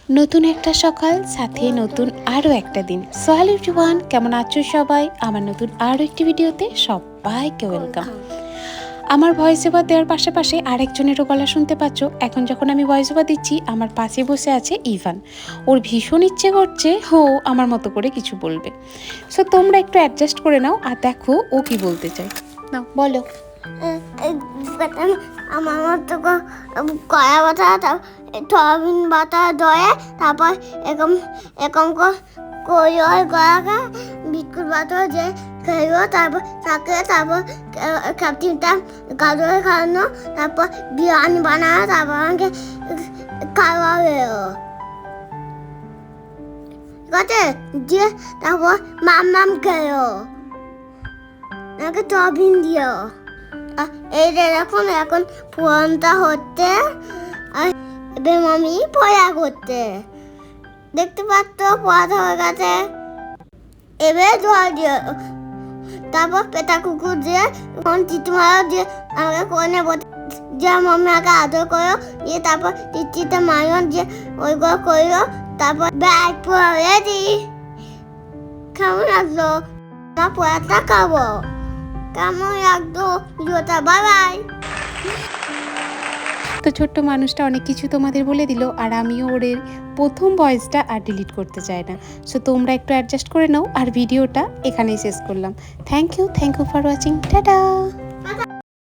নতুন একটা সকাল, সাথে নতুন আরও একটা দিন। সো হ্যালো এভরিওয়ান, কেমন আছো সবাই? আমার নতুন আরও একটি ভিডিওতে সবাইকে ওয়েলকাম। আমার ভয়েস ওভার দেওয়ার পাশাপাশি আরেকজনেরও গলা শুনতে পাচ্ছ। এখন যখন আমি ভয়েস ওভার দিচ্ছি, আমার পাশে বসে আছে ইভান। ওর ভীষণ ইচ্ছে করছে আমার মতো করে কিছু বলবে। সো তোমরা একটু অ্যাডজাস্ট করে নাও আর দেখো ও কি বলতে চায়। নাও বলো। আমার মতো কড়া বাটা, সয়াবিন বাটা দয়ে, তারপর এরকম এরকম করিও গড়াকে বিস্কুট বাটা যে খেলো, তারপর থাকে, তারপর ক্যাপটিনটা গাজরে খাওয়ানো, তারপর বিরিয়ানি বানানো, তারপর আমাকে খাওয়াবে। ঠিক আছে, দিয়ে তারপর মাম খেলো, আমাকে সয়াবিন দিও। এই যে দেখুন, এখন ফোনটা হচ্ছে আর এবার মামি পড়া করতে, দেখতে পাচ্ছ পড়া হয়ে গেছে। এবার জল দিও, তারপর পেটা কুকুর দিয়ে চিঠিমারা দিয়ে আমাকে কোনে যে মামি আগে আদর করো, দিয়ে তারপর চিঠিতে মারো, দিয়ে ওইগুলো করো, তারপর ব্যাগ পরে দিই। কেমন লাগলো? না পড়াটা খাবো। কেমন লাগতো ভিডিওটা? Bye bye. তো ছোট্ট মানুষটা অনেক কিছু তোমাদের বলে দিল, আর আমিও ওর প্রথম ভয়েসটা আর ডিলিট করতে চাই না। সো তোমরা একটু অ্যাডজাস্ট করে নাও, আর ভিডিওটা এখানেই শেষ করলাম। Thank you for watching. Tata.